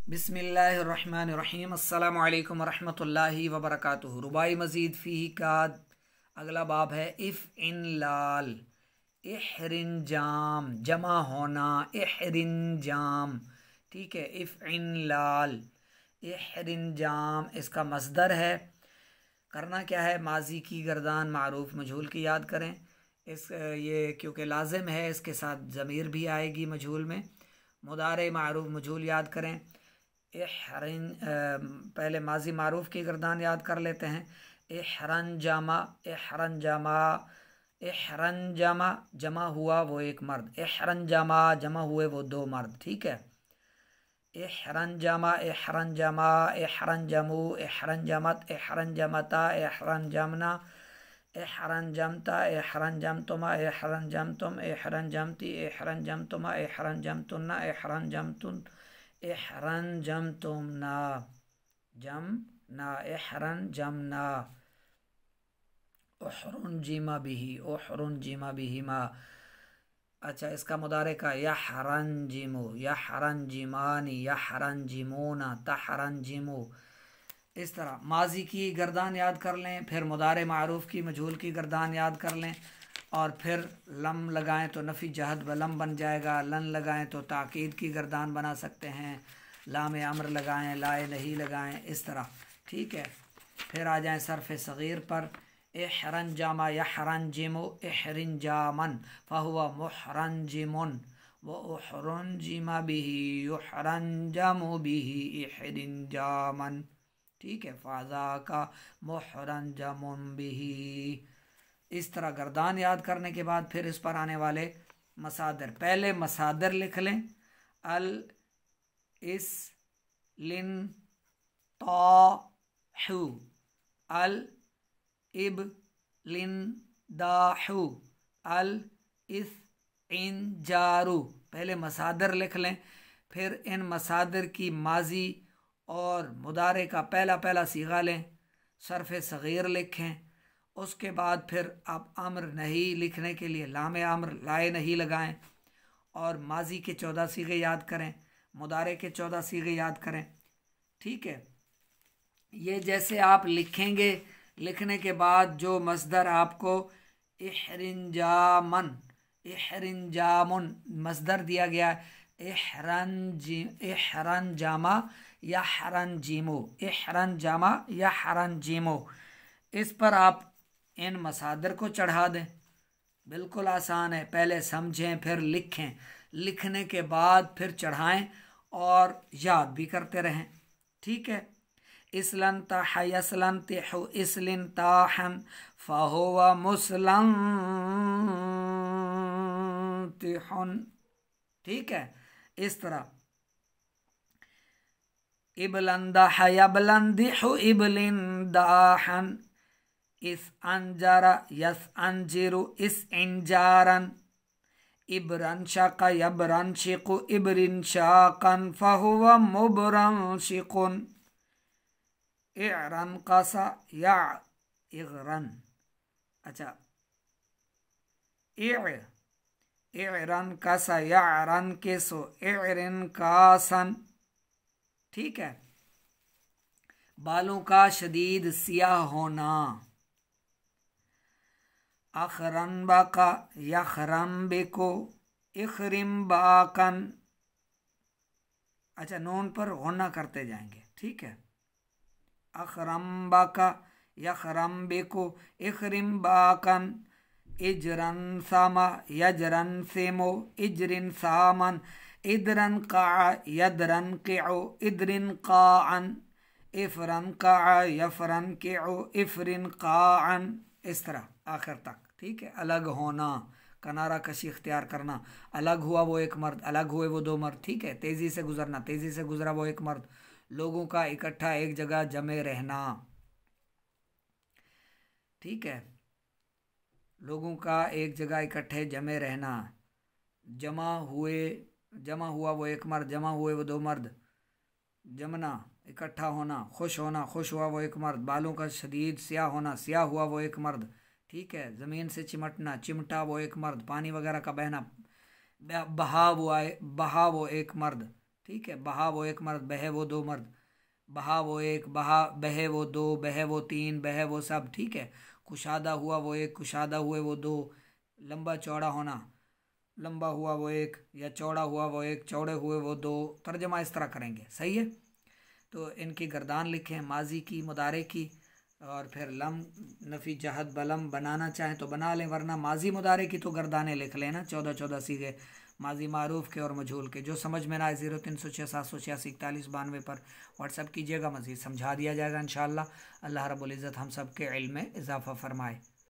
बिस्मिल्लाहिर्रहमानिर्रहीम। अस्सलामु अलैकुम वरहमतुल्लाहि वबरकातुहू। रुबाई मज़ीद फ़ीही का अगला बाब है इफ़ इन लाल। इहरिंजाम जमा होना, इहरिंजाम। ठीक है, इफ़ इन लाल इहरिंजाम इसका मस्दर है। करना क्या है, माजी की गर्दान मारूफ मजहूल की याद करें। ये क्योंकि लाजिम है, इसके साथ ज़मीर भी आएगी मजहूल में। मुदारे मारूफ मजहूल याद करें। पहले माजी मारूफ की गर्दान याद कर लेते हैं। इहरंजामा, इहरंजामा, इहरंजामा जमा हुआ वो एक मर्द, इहरंजामा जमा हुए वो दो मर्द। ठीक है, इहरंजामा, इहरंजामा, इहरंजमू, इहरंजमत, इहरंजमता, इहरंजमना, इहरंजमता, इहरंजमतुमा, इहरंजमतुम, इहरंजमती, इहरंजमतुमा, इहरंजमतुन्ना, इहरंजमतुन, इहरंजमतुमना, जमना, इहरंजमना। उहरुंजिमा बिही, उहरुंजिमा बिहिमा। अच्छा, इसका मुदारे का यहरंजिमु, यहरंजिमानी, यहरंजिमूना, तहरंजिमु। इस तरह माजी की गर्दान याद कर लें, फिर मुदारे मारूफ की मजहूल की गर्दान याद कर लें, और फिर लम लगाएं तो नफ़ी जहद बलम बन जाएगा। लन लगाएं तो ताकीद की गर्दान बना सकते हैं। लाम अम्र लगाएं, लाए नहीं लगाएं, इस तरह। ठीक है, फिर आ जाएं सरफ़ सग़ीर पर। इहरंजामा यहरंजिमु इहरिंजामन फ़हुवा मुहरंजिमुन व उहरुंजिमा बिही युहरंजमु बिही इहरिंजामन। ठीक है, फ़ाज़ा का मुहरंजमुन बिही। इस तरह गर्दान याद करने के बाद फिर इस पर आने वाले मसादर। पहले मसादर लिख लें। अल इस लिन ताहु, अल इब लिन दाहु, अल इस इन जारू। पहले मसादर लिख लें, फिर इन मसादर की माजी और मुदारे का पहला पहला सीगा लें, सरफ़ सग़ीर लिखें। उसके बाद फिर आप अम्र नहीं लिखने के लिए लाम अम्र लाए नहीं लगाएं, और माजी के 14 सीगे याद करें, मुदारे के 14 सीगे याद करें। ठीक है, ये जैसे आप लिखेंगे, लिखने के बाद जो मस्दर आपको इहरिंजामन, इहरिंजामुन मस्दर दिया गया है, इहरंजामा या हरंजीमो, इहरंजामा या हरंजीमो, इस पर आप इन मसादर को चढ़ा दें। बिल्कुल आसान है, पहले समझें फिर लिखें, लिखने के बाद फिर चढ़ाएं और याद भी करते रहें। ठीक है, इसलन ताह यसलन तिहु इसलिन ताहन फ़हुवा मुस्लन तिहुन। ठीक है, इस तरह इबलंदाह यबलंदिहु इबलिन दाहन, इस अंजारा यस अंजिरु इस इंजारन, इबरन शाका यबरन शिकु इबरिन शाकन फ़हुवा मुबरन शिकुन, इरन कासा या इगरन। अच्छा, इरन कासा या रन केसो इरन कासन। ठीक है, बालों का शदीद सियाह होना। अखरन बाका यखरम बेको इखरिम बाकन। अच्छा, नून पर होना करते जाएंगे। ठीक है, अखरम बाका यखरम बेको इखरिम बाकन, इजरन सामा यजरन सेमो इजरिन सामन, इदरन का यदरन केओ इदरिन कान, इफरन का यफरन केओ इफरिन कान। इस तरह आखिर तक। ठीक है, अलग होना, किनारा कशी इख्तियार करना। अलग हुआ वो एक मर्द, अलग हुए वो दो मर्द। ठीक है, तेज़ी से गुजरना, तेज़ी से गुजरा वो एक मर्द। लोगों का इकट्ठा एक जगह जमे रहना। ठीक है, लोगों का एक जगह इकट्ठे जमे रहना। जमा हुआ वो एक मर्द, जमा हुए वो दो मर्द। जमना इकट्ठा होना, खुश होना, खुश हुआ वो एक मर्द। बालों का शदीद स्याह होना, स्याह हुआ वो एक मर्द। ठीक है, ज़मीन से चिमटना, चिमटा वो एक मर्द। पानी वगैरह का बहना, बहा वो एक मर्द। ठीक है। बहा वो एक मर्द, बहे वो दो मर्द, बहा वो एक, बहा बहे वो दो, बहे वो तीन, बहे वो सब, ठीक है। कुशादा हुआ वो एक, कुशादा हुए वो दो। लंबा चौड़ा होना, लंबा हुआ वो एक या चौड़ा हुआ वो एक, चौड़े हुए वो दो। तर्जमा इस तरह करेंगे, सही है। तो इनकी गर्दान लिखें, माजी की, मुदारे की, और फिर लम नफ़ी जहद बलम बनाना चाहें तो बना लें, वरना माजी मुदारे की तो गर्दानें लिख लेना, 14 सीगे माजी मारूफ के और मजहूल के। जो समझ में ना आए 0306 786 4192 पर व्हाट्सअप कीजिएगा, मज़ीद समझा दिया जाएगा इंशाअल्लाह। अल्लाह रब्बुल इज़्ज़त हम सब के इल्म में इजाफ़ा फरमाए।